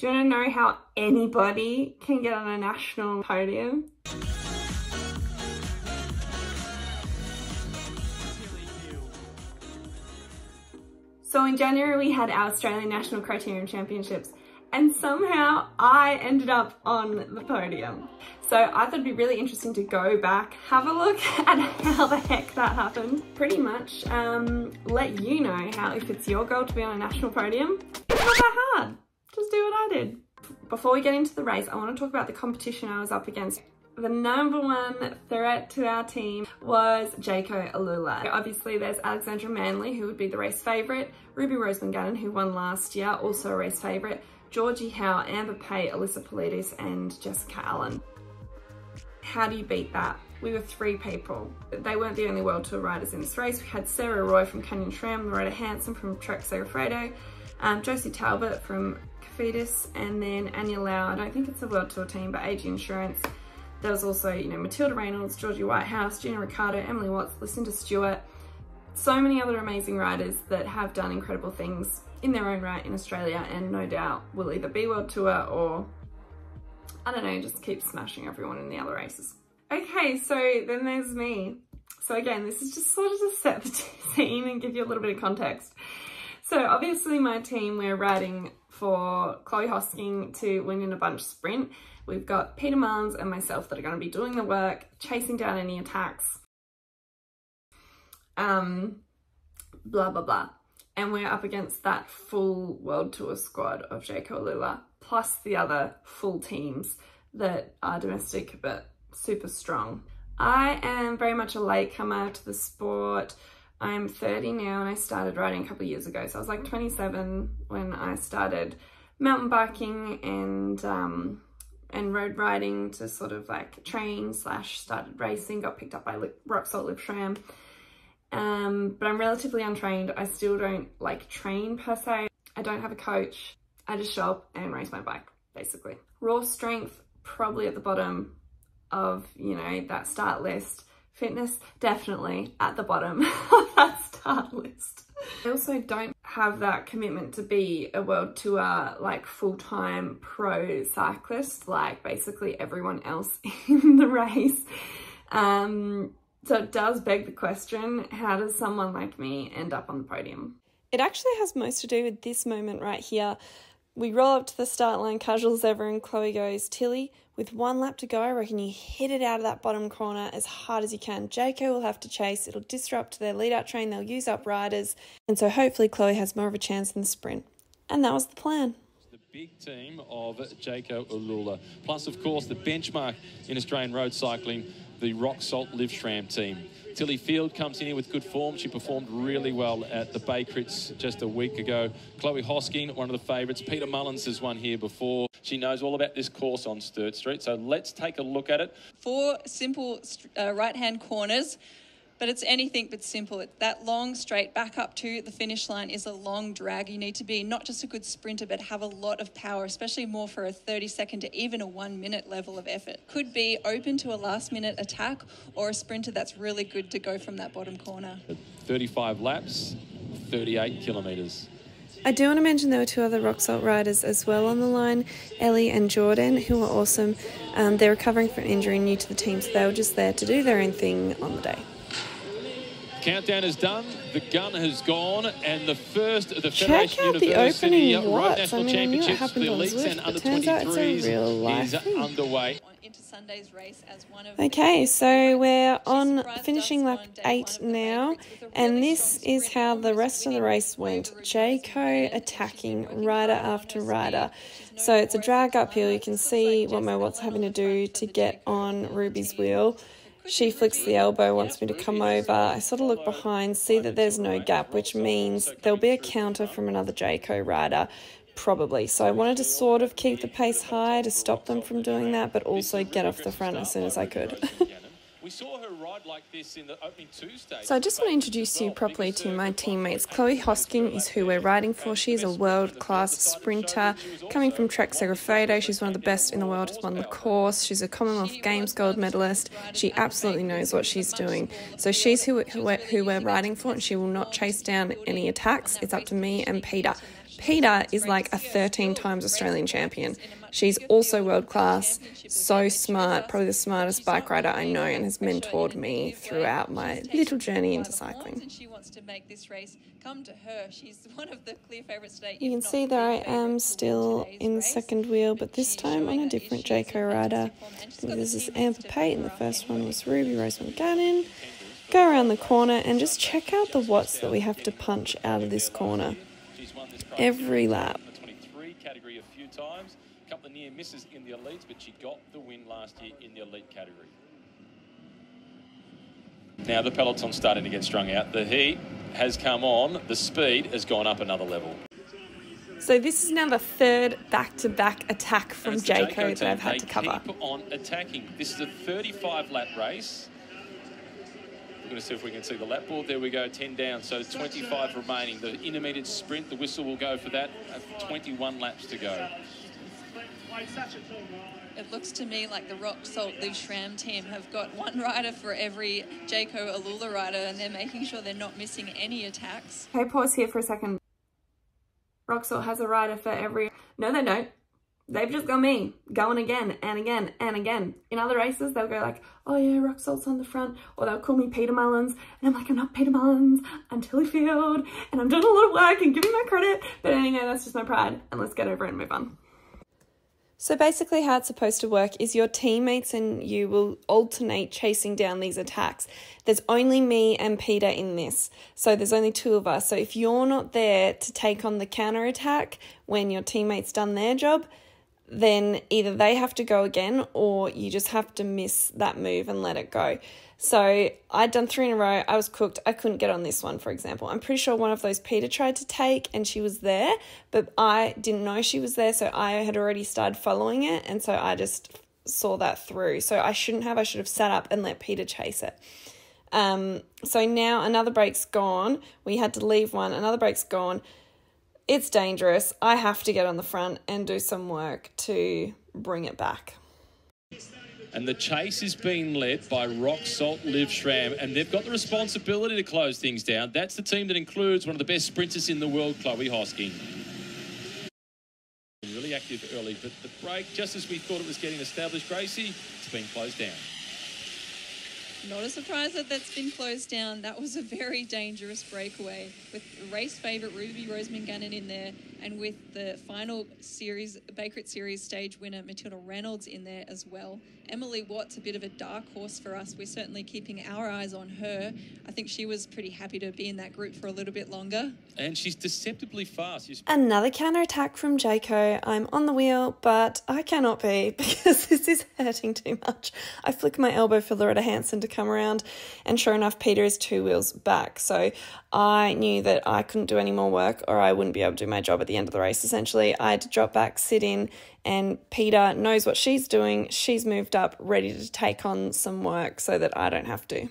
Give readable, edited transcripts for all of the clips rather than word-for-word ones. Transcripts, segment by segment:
Do you want to know how anybody can get on a national podium? So in January we had our Australian National Criterium Championships, and somehow I ended up on the podium. So I thought it'd be really interesting to go back, have a look at how the heck that happened. Pretty much let you know how, if it's your goal to be on a national podium, it's not that hard. Just do what I did. Before we get into the race, I want to talk about the competition I was up against. The number one threat to our team was Jaco Alula. Obviously there's Alexandra Manley, who would be the race favourite, Ruby Roseman Gannon, who won last year, also a race favourite, Georgie Howe, Amber Pay, Alyssa Politis and Jessica Allen. How do you beat that? We were 3 people. They weren't the only World Tour riders in this race. We had Sarah Roy from Canyon SRAM, Loretta Hanson from Trek Segafredo, Josie Talbot from fittest, and then Anya Lau, I don't think it's a World Tour team, but AG Insurance. There was also, you know, Matilda Reynolds, Georgie Whitehouse, Gina Ricardo, Emily Watts, Lucinda Stewart. So many other amazing riders that have done incredible things in their own right in Australia, and no doubt will either be World Tour or, I don't know, just keep smashing everyone in the other races. Okay, so then there's me. So again, this is just sort of to set the scene and give you a little bit of context. So obviously my team, we're riding for Chloe Hosking to win in a bunch sprint. We've got Peter Mullins and myself that are going to be doing the work, chasing down any attacks, blah, blah, blah. And we're up against that full World Tour squad of Jaco Alula, plus the other full teams that are domestic but super strong. I am very much a latecomer to the sport. I'm 30 now and I started riding a couple of years ago. So I was like 27 when I started mountain biking and road riding to sort of like train / started racing, got picked up by Rock Salt Live SRAM. But I'm relatively untrained. I still don't like train per se. I don't have a coach. I just show up and race my bike, basically. Raw strength, probably at the bottom of, you know, that start list. Fitness, definitely at the bottom of that start list. I also don't have that commitment to be a World Tour, like full-time pro cyclist, like basically everyone else in the race. So it does beg the question, how does someone like me end up on the podium? It actually has most to do with this moment right here. We roll up to the start line, casual as ever, and Chloe goes, Tilly, with 1 lap to go, I reckon you hit it out of that bottom corner as hard as you can. Jaco will have to chase. It'll disrupt their lead-out train. They'll use up riders. And so hopefully Chloe has more of a chance in the sprint. And that was the plan. The big team of Jaco Alula. Plus, of course, the benchmark in Australian road cycling, the Rock Salt Live SRAM team. Tilly Field comes in here with good form. She performed really well at the Bay Crits just a week ago. Chloe Hosking, one of the favourites. Peter Mullins has won here before. She knows all about this course on Sturt Street. So let's take a look at it. 4 simple right-hand corners, but it's anything but simple. That long straight back up to the finish line is a long drag. You need to be not just a good sprinter, but have a lot of power, especially more for a 30-second to even a 1-minute level of effort. Could be open to a last-minute attack or a sprinter that's really good to go from that bottom corner. 35 laps, 38 kilometres. I do want to mention there were 2 other Rock Salt riders as well on the line, Ellie and Jordan, who were awesome. They're recovering from injury, new to the team, so they were just there to do their own thing on the day. Countdown is done, the gun has gone, and the first of the Check Federation out the University opening Road watts. National I mean, I knew it Championships for happened the on elites Zwift, and but under turns out it's a real 23s life is thing. underway. Into Sunday's race as one of Okay, so we're on finishing lap 8 now, and this is how the rest of the race went. Jaco attacking rider after rider. So it's a drag uphill. You can see what my Watt's having to do to get on Ruby's wheel. She flicks the elbow, wants me to come over. I sort of look behind, see that there's no gap, which means there'll be a counter from another Jaco rider, probably. So I wanted to sort of keep the pace high to stop them from doing that, but also get off the front as soon as I could. We saw her ride like this in the opening 2 stages. So I just want to introduce you properly to my teammates. Chloe Hosking is who we're riding for. She's a world-class sprinter coming from Trek Segafredo. She's one of the best in the world, has won the course. She's a Commonwealth Games gold medalist. She absolutely knows what she's doing. So she's who we're riding for, and she will not chase down any attacks. It's up to me and Peter. Peter is like a 13 times Australian champion. She's also world class, so smart, probably the smartest bike rider I know, and has mentored me throughout my little journey into cycling. She wants to make this race come to her. She's one of the clear favourites today. You can see there I am still in the second wheel, but this time on a different Jayco rider. I think this is Amber Pate, and the first one was Ruby Roseman Gannon. Go around the corner and just check out the watts that we have to punch out of this corner every lap. 23 category a few times, a couple of near misses in the elites, but she got the win last year in the elite category. Now the peloton's starting to get strung out. The heat has come on. The speed has gone up another level. So this is now the third back-to-back attack from Jayco that I've had to cover. Keep on attacking. This is a 35-lap race. We're going to see if we can see the lap board. There we go, 10 down, so 25 remaining. The intermediate sprint, the whistle will go for that. 21 laps to go. It looks to me like the Rock Salt Liv Shram team have got one rider for every Jayco Alula rider, and they're making sure they're not missing any attacks. Okay, pause here for a second. Rock Salt has a rider for every... No, they don't. They've just got me going again and again and again. In other races, they'll go like, oh yeah, Rock Salt's on the front, or they'll call me Peter Mullins, and I'm like, I'm not Peter Mullins, I'm Tilly Field, and I'm doing a lot of work and giving my credit. But anyway, that's just my pride, and let's get over it and move on. So basically how it's supposed to work is your teammates and you will alternate chasing down these attacks. There's only me and Peter in this, so there's only two of us. So if you're not there to take on the counter attack when your teammate's done their job, then either they have to go again or you just have to miss that move and let it go. So I'd done 3 in a row. I was cooked. I couldn't get on this one, for example. I'm pretty sure one of those Peter tried to take and she was there, but I didn't know she was there, so I had already started following it, and so I just saw that through. So I shouldn't have. I should have sat up and let Peter chase it. So now another break's gone. We had to leave one. Another break's gone. It's dangerous. I have to get on the front and do some work to bring it back. And the chase is being led by Rock Salt Liv Shram, and they've got the responsibility to close things down. That's the team that includes one of the best sprinters in the world, Chloe Hosking. Really active early, but the break, just as we thought it was getting established, Gracie, it's been closed down. Not a surprise that that's been closed down. That was a very dangerous breakaway with race favourite Ruby Roseman Gannon in there, and with the final series, Bakerit Series stage winner Matilda Reynolds in there as well. Emily Watt's a bit of a dark horse for us. We're certainly keeping our eyes on her. I think she was pretty happy to be in that group for a little bit longer. And she's deceptively fast. Another counter-attack from Jayco. I'm on the wheel, but I cannot be because this is hurting too much. I flick my elbow for Loretta Hanson to come around, and sure enough, Peter is 2 wheels back. So I knew that I couldn't do any more work or I wouldn't be able to do my job at the end of the race. Essentially, I had to drop back, sit in, and Peter knows what she's doing. She's moved up, ready to take on some work so that I don't have to.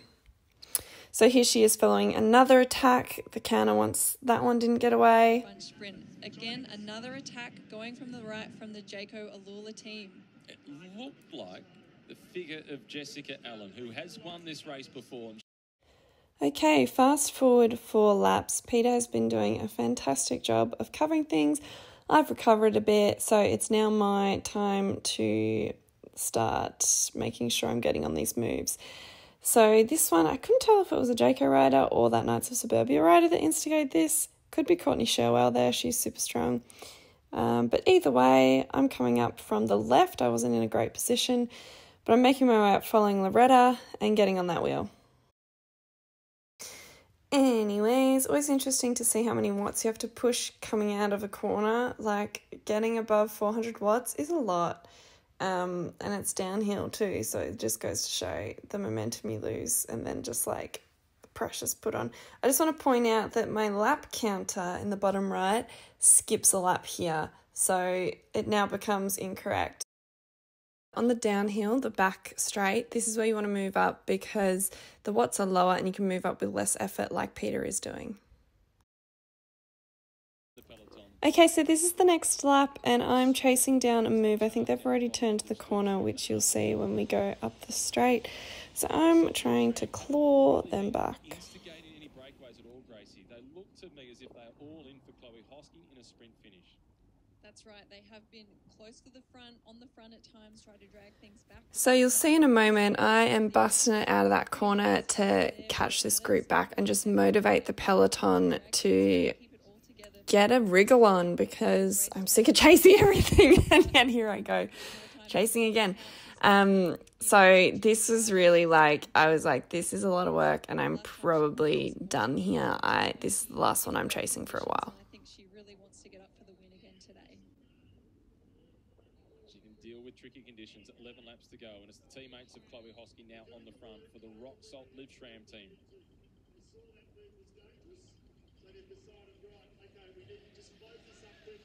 So here she is following another attack. The counter once that one didn't get away. Bunch sprint. Again, another attack going from the right from the Jayco Alula team. It looked like the figure of Jessica Allen, who has won this race before. Okay, fast forward 4 laps. Peter has been doing a fantastic job of covering things. I've recovered a bit, so it's now my time to start making sure I'm getting on these moves. So this one, I couldn't tell if it was a Jayco rider or that Knights of Suburbia rider that instigated this. Could be Courtney Sherwell there, she's super strong. But either way, I'm coming up from the left. I wasn't in a great position, but I'm making my way up following Loretta and getting on that wheel. Anyways, always interesting to see how many watts you have to push coming out of a corner. Like, getting above 400 watts is a lot. And it's downhill too, so it just goes to show the momentum you lose and then just like the pressure's put on. I just want to point out that my lap counter in the bottom right skips a lap here, so it now becomes incorrect. On the downhill, the back straight, this is where you want to move up because the watts are lower and you can move up with less effort like Peter is doing. Okay, so this is the next lap and I'm chasing down a move. I think they've already turned the corner, which you'll see when we go up the straight. So I'm trying to claw them back. Instigating any breakaways at all, Gracie. They look to me as if they're all in for Chloe Hosking in a sprint finish. That's right. They have been close to the front, on the front at times, try to drag things back. So you'll see in a moment, I am busting it out of that corner to catch this group back and just motivate the peloton to get a wriggle on, because I'm sick of chasing everything. And here I go, chasing again. So this was really I was like, this is a lot of work and I'm probably done here. This is the last one I'm chasing for a while. I think she really wants to get up for the win again today. She can deal with tricky conditions. 11 laps to go, and it's the teammates of Chloe Hosking now on the front for the Rock Salt Liv Schram team.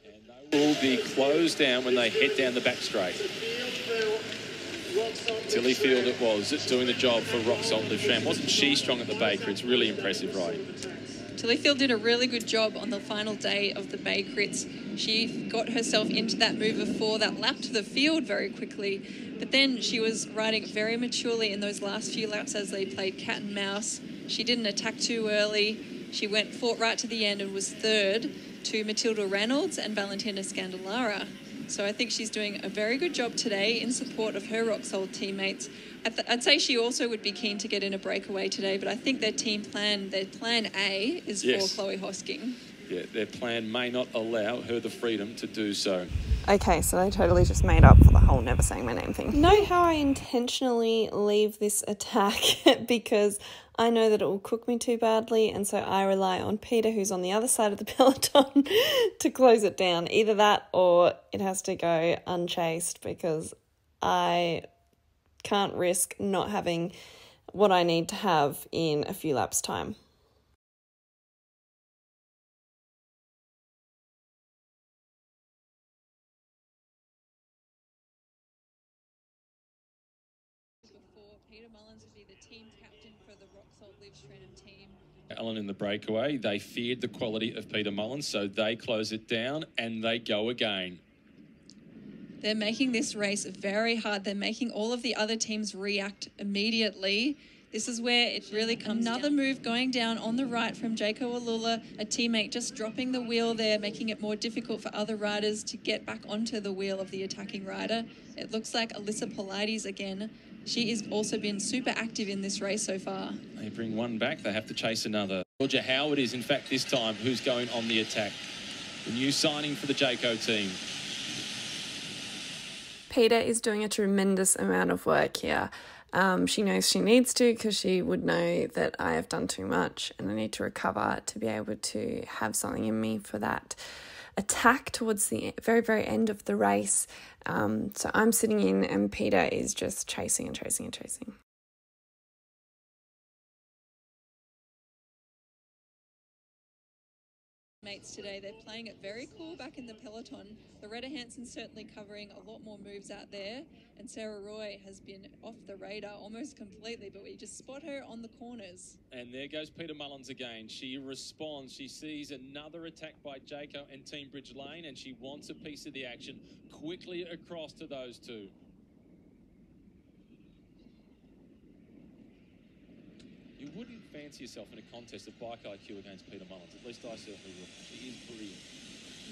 And they will be closed down when they head down the back straight. Tilly Field it was, doing the job for Rock Salt Liv Schram. Wasn't she strong at the Baker? It's really impressive, right? Tilly Field did a really good job on the final day of the Bay Crits. She got herself into that move before that lap to the field very quickly, but then she was riding very maturely in those last few laps as they played cat and mouse. She didn't attack too early. She fought right to the end and was third to Matilda Reynolds and Valentina Scandalara. So I think she's doing a very good job today in support of her Rock Salt teammates. I'd say she also would be keen to get in a breakaway today, but I think their plan A is for Chloe Hosking. Yeah, their plan may not allow her the freedom to do so. Okay, so they totally just made up for the whole never saying my name thing. Know how I intentionally leave this attack because I know that it will cook me too badly, and so I rely on Peter, who's on the other side of the peloton, to close it down. Either that or it has to go unchased, because I can't risk not having what I need to have in a few laps' time. Peter Mullins would be the team captain for the Rock Salt Liv Schram team. Alan in the breakaway, they feared the quality of Peter Mullins, so they close it down and they go again. They're making this race very hard. They're making all of the other teams react immediately. This is where it really comes down. Another move going down on the right from Jaco Alula, a teammate just dropping the wheel there, making it more difficult for other riders to get back onto the wheel of the attacking rider. It looks like Alyssa Polides again. She has also been super active in this race so far. They bring one back, they have to chase another. Georgia Howard is, in fact, this time who's going on the attack. The new signing for the Jaco team. Peter is doing a tremendous amount of work here. She knows she needs to, because she would know that I have done too much and I need to recover to be able to have something in me for that attack towards the very, very end of the race. So I'm sitting in and Peter is just chasing and chasing and chasing. Mates today, they're playing it very cool back in the peloton. Loretta Hanson's certainly covering a lot more moves out there, and Sarah Roy has been off the radar almost completely, but we just spot her on the corners. And there goes Peter Mullins again. She responds. She sees another attack by Jaco and Team Bridge Lane, and she wants a piece of the action quickly across to those two. You wouldn't fancy yourself in a contest of bike IQ against Peter Mullins. At least I certainly would. She is brilliant.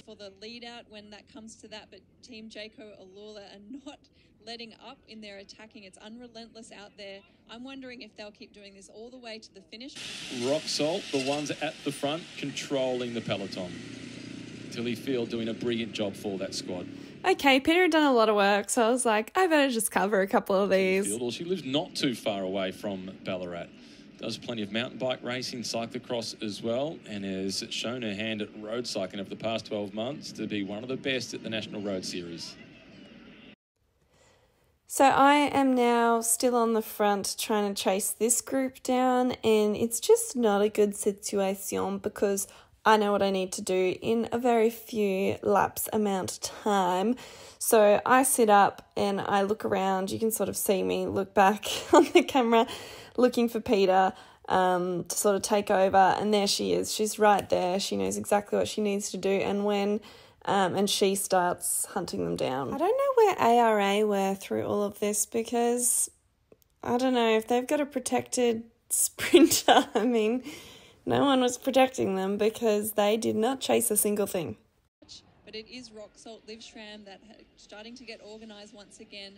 For the lead out when that comes to that, but Team Jaco Alula are not letting up in their attacking. It's unrelentless out there. I'm wondering if they'll keep doing this all the way to the finish. Rock Salt, the ones at the front, controlling the peloton. Tilly Field doing a brilliant job for that squad. Okay, Peter had done a lot of work, so I was like, I better just cover a couple of these. Field, well, she lives not too far away from Ballarat. Does plenty of mountain bike racing, cyclocross as well, and has shown her hand at road cycling over the past 12 months to be one of the best at the National Road Series. So I am now still on the front trying to chase this group down, and it's just not a good situation because I know what I need to do in a very few laps amount of time. So I sit up and I look around. You can sort of see me look back on the camera looking for Peter to sort of take over, and there she is. She's right there. She knows exactly what she needs to do and when, and she starts hunting them down. I don't know where ARA were through all of this, because I don't know if they've got a protected sprinter. I mean, No one was protecting them because they did not chase a single thing. But it is Rock Salt Livstram that starting to get organised once again,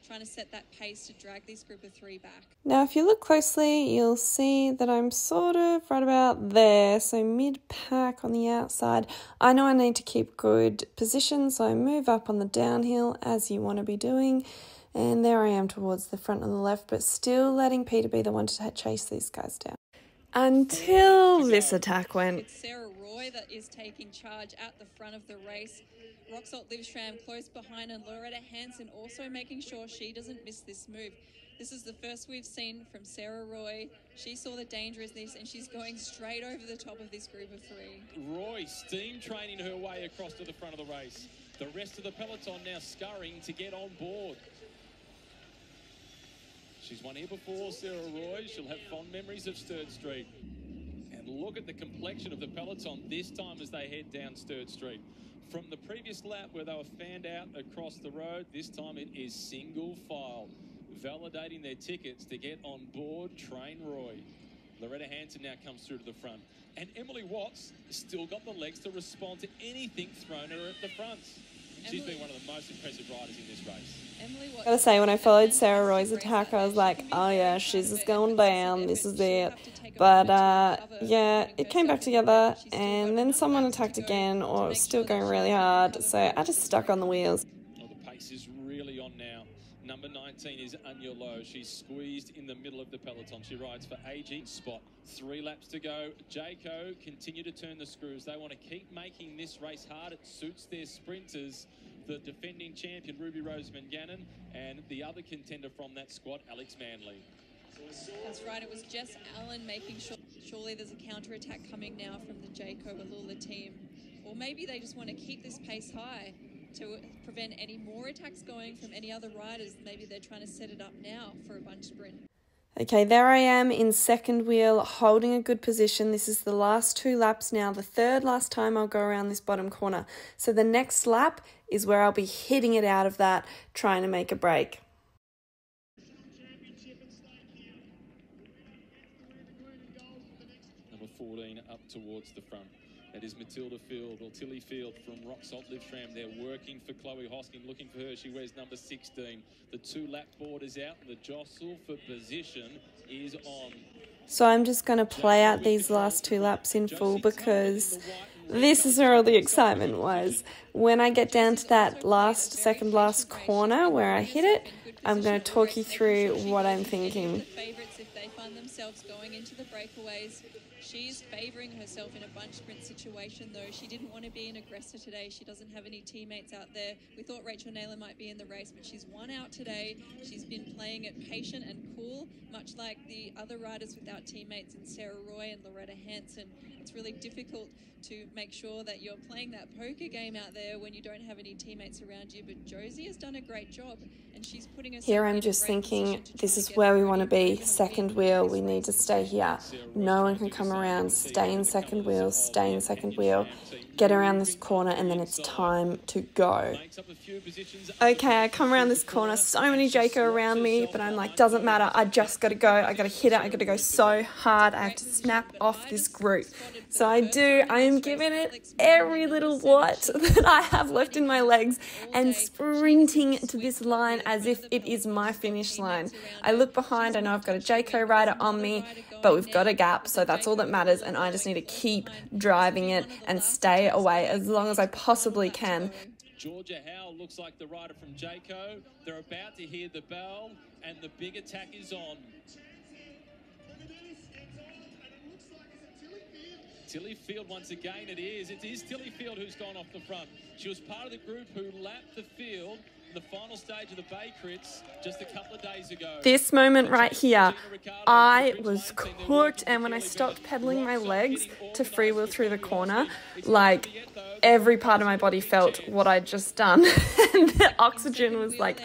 trying to set that pace to drag this group of 3 back. Now, if you look closely, you'll see that I'm sort of right about there, so mid-pack on the outside. I know I need to keep good position, so I move up on the downhill as you want to be doing, and there I am towards the front on the left, but still letting Peter be the one to chase these guys down. Until this attack went. It's Sarah Roy that is taking charge at the front of the race. Rock Salt Livstram close behind, and Loretta Hanson also making sure she doesn't miss this move. This is the first we've seen from Sarah Roy. She saw the danger in this, and she's going straight over the top of this group of 3. Roy steam training her way across to the front of the race. The rest of the peloton now scurrying to get on board. She's won here before, Sarah Roy. She'll have fond memories of Sturt Street. And look at the complexion of the peloton this time as they head down Sturt Street. From the previous lap where they were fanned out across the road, this time it is single file, validating their tickets to get on board Train Roy. Loretta Hanson now comes through to the front. And Emily Watts still got the legs to respond to anything thrown her at the front. She's been one of the most impressive riders in this race. I gotta say, when I followed Sarah Roy's attack, I was like, oh yeah, she's just going down, this is it. But yeah, it came back together, and then someone attacked again, or it was still going really hard, so I just stuck on the wheels. Oh, the pace is really on now. Number 19 is Anya Lowe. She's squeezed in the middle of the peloton. She rides for AG Spot. 3 laps to go. Jayco continue to turn the screws. They want to keep making this race hard. It suits their sprinters. The defending champion, Ruby Rose Mangannon, and the other contender from that squad, Alex Manley. That's right, it was Jess Allen making sure. Surely there's a counter-attack coming now from the Jayco Alula team. Or maybe they just want to keep this pace high to prevent any more attacks going from any other riders. Maybe they're trying to set it up now for a bunch sprint. Okay, there I am in second wheel, holding a good position. This is the last 2 laps now, the third last time I'll go around this bottom corner. So the next lap is where I'll be hitting it out of that, trying to make a break. Number 14 up towards the front. That is Matilda Field, or Tilly Field from Rock Salt Livstram. They're working for Chloe Hosking, looking for her. She wears number 16. The 2-lap board is out, and the jostle for position is on. So I'm just going to play out these last 2 laps in full, because this is where all the excitement was. When I get down to that second last corner where I hit it, I'm going to talk you through what I'm thinking. Favourites if they find themselves going into the breakaways. She's favouring herself in a bunch sprint situation, though. She didn't want to be an aggressor today. She doesn't have any teammates out there. We thought Rachel Naylor might be in the race, but she's won out today. She's been playing it patient and cool, much like the other riders without teammates in Sarah Roy and Loretta Hanson. It's really difficult to make sure that you're playing that poker game out there when you don't have any teammates around you, but Josie has done a great job, and she's putting herself here. I'm just thinking, this is where we want to be. Second wheel, we need to stay here. No one can come around. Stay in second wheel, stay in second wheel, get around this corner, and then it's time to go. Okay, I come around this corner, so many Jayco around me, but I'm like, doesn't matter, I just gotta go, I gotta hit it, I gotta go so hard, I have to snap off this group. So I do, I am giving it every little watt that I have left in my legs and sprinting to this line as if it is my finish line. I look behind, I know I've got a Jayco rider on me, but we've got a gap, so that's all that matters, and I just need to keep driving it and stay away as long as I possibly can. Georgia Howell looks like the rider from Jayco. They're about to hear the bell, and the big attack is on. Tilly Field once again, it is Tilly Field who's gone off the front. She was part of the group who lapped the field in the final stage of the Bay Crits just a couple of days ago. This moment right here, I was cooked, and when I stopped pedaling my legs to freewheel through the corner, like every part of my body felt what I'd just done, and the oxygen was like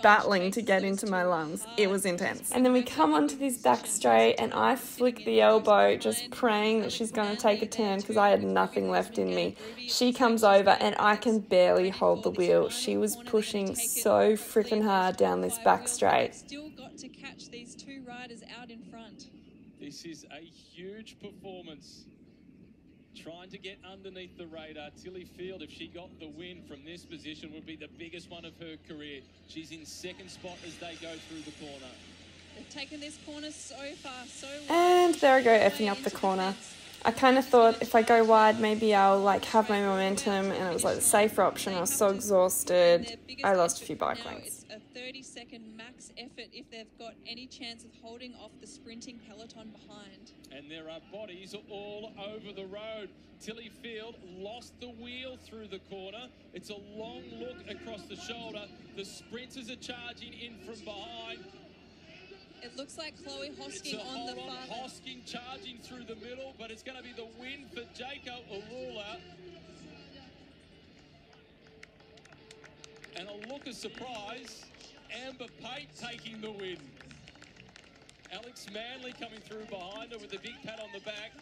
battling to get into my lungs. It was intense. And then we come onto this back straight, and I flick the elbow, just praying that she's going to take a turn because I had nothing left in me. She comes over, and I can barely hold the wheel. She was pushing so freaking hard down this back straight. Still got to catch these 2 riders out in front. This is a huge performance. Trying to get underneath the radar. Tilly Field, if she got the win from this position, would be the biggest one of her career. She's in second spot as they go through the corner. They've taken this corner so far, so wide. And there I go, effing up the corner. I kind of thought if I go wide, maybe I'll like have my momentum, and it was like the safer option. I was so exhausted. I lost a few bike lengths. It's a 30-second max effort if they've got any chance of holding off the sprinting peloton behind. And there are bodies all over the road. Tilly Field lost the wheel through the corner. It's a long look across the shoulder. The sprinters are charging in from behind. It looks like Chloe Hosking on the far. Hosking charging through the middle, but it's going to be the win for Jaco Ulula. And a look of surprise, Amber Pate taking the win. Alex Manley coming through behind her with a big pat on the back.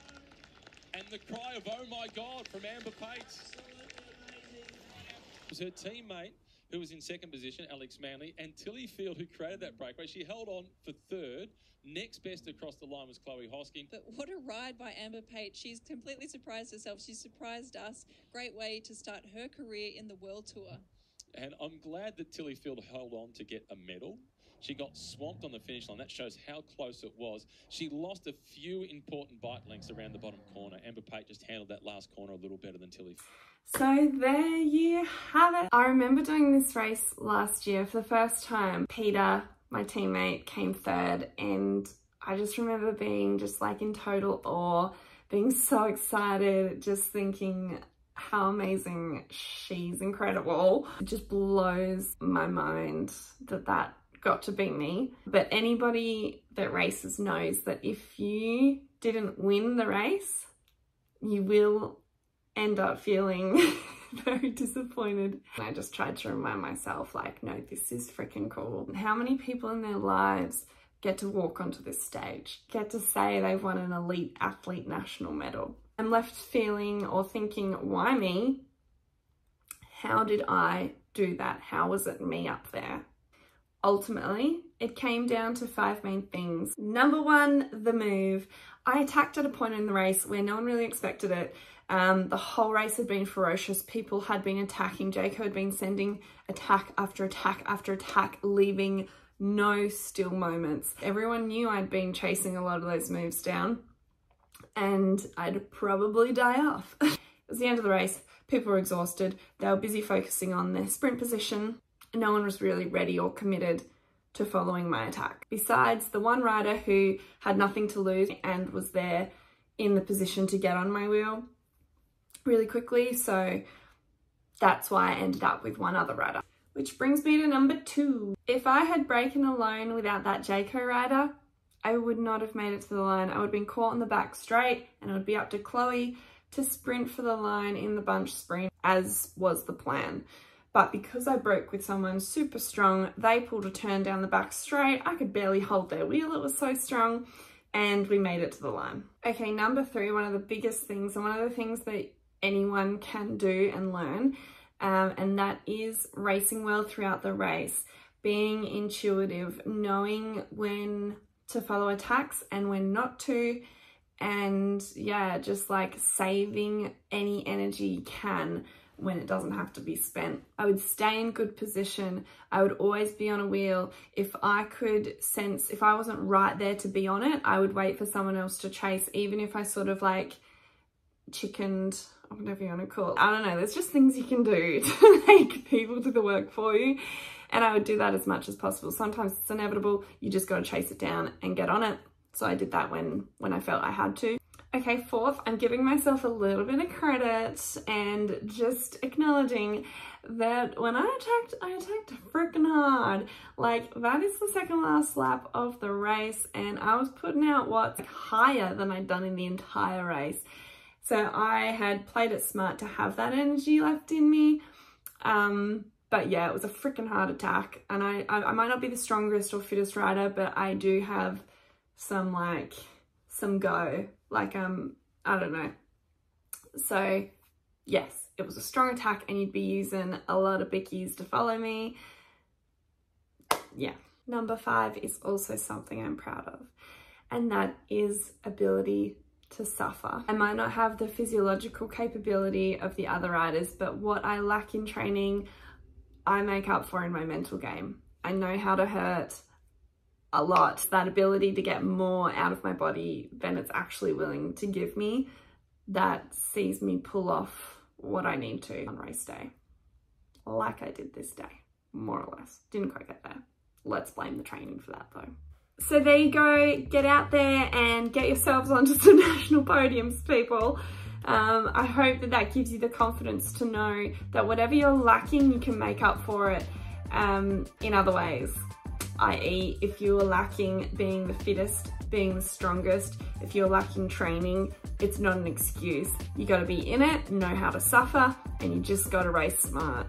And the cry of, oh my God, from Amber Pate. It was her teammate who was in second position, Alex Manley, and Tilly Field, who created that breakaway. She held on for third. Next best across the line was Chloe Hosking. But what a ride by Amber Pate. She's completely surprised herself. She surprised us. Great way to start her career in the World Tour. And I'm glad that Tilly Field held on to get a medal. She got swamped on the finish line. That shows how close it was. She lost a few important bike lengths around the bottom corner. Amber Pate just handled that last corner a little better than Tilly. So there you have it. I remember doing this race last year for the first time. Peter, my teammate, came third, and I just remember being just like in total awe, being so excited, just thinking how amazing, she's incredible. It just blows my mind that that got to beat me. But anybody that races knows that if you didn't win the race, you will end up feeling very disappointed. And I just tried to remind myself, like, no, this is freaking cool. How many people in their lives get to walk onto this stage, get to say they've won an elite athlete national medal? I'm left feeling or thinking, why me? How did I do that? How was it me up there? Ultimately, it came down to 5 main things. Number 1, the move. I attacked at a point in the race where no one really expected it. The whole race had been ferocious. People had been attacking. Jaco had been sending attack after attack after attack, leaving no still moments. Everyone knew I'd been chasing a lot of those moves down, and I'd probably die off. It was the end of the race. People were exhausted. They were busy focusing on their sprint position. No one was really ready or committed to following my attack. Besides the one rider who had nothing to lose and was there in the position to get on my wheel really quickly. So that's why I ended up with one other rider. Which brings me to number 2. If I had braken alone without that Jaco rider, I would not have made it to the line. I would have been caught in the back straight, and it would be up to Chloe to sprint for the line in the bunch sprint, as was the plan. But because I broke with someone super strong, they pulled a turn down the back straight. I could barely hold their wheel, it was so strong, and we made it to the line. Okay, number 3, one of the biggest things, and one of the things that anyone can do and learn, and that is racing well throughout the race, being intuitive, knowing when to follow attacks and when not to, and yeah, just like saving any energy you can when it doesn't have to be spent. I would stay in good position. I would always be on a wheel. If I could sense, if I wasn't right there to be on it, I would wait for someone else to chase, even if I sort of like chickened, or whatever you want to call it. I don't know, there's just things you can do to make people do the work for you. And I would do that as much as possible. Sometimes it's inevitable. You just got to chase it down and get on it. So I did that when I felt I had to. Okay, 4th, I'm giving myself a little bit of credit and just acknowledging that when I attacked freaking hard. Like, that is the second last lap of the race, and I was putting out watts higher than I'd done in the entire race. So I had played it smart to have that energy left in me. But yeah, it was a freaking hard attack, and I might not be the strongest or fittest rider, but I do have some go. Like, I don't know. So yes, it was a strong attack, and you'd be using a lot of bickies to follow me. Yeah. Number 5 is also something I'm proud of. and that is ability to suffer. I might not have the physiological capability of the other riders, but what I lack in training, I make up for in my mental game. I know how to hurt a lot. That ability to get more out of my body than it's actually willing to give me, that sees me pull off what I need to on race day. Like I did this day, more or less. Didn't quite get there. Let's blame the training for that though. So there you go, get out there and get yourselves onto some national podiums, people. I hope that that gives you the confidence to know that whatever you're lacking, you can make up for it in other ways. I.e., if you are lacking being the fittest, being the strongest, if you're lacking training, it's not an excuse. You gotta be in it, know how to suffer, and you just gotta race smart.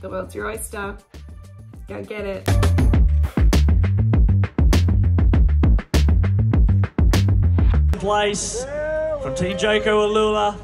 The world's your oyster. Go get it. Place from Team Joko Alula.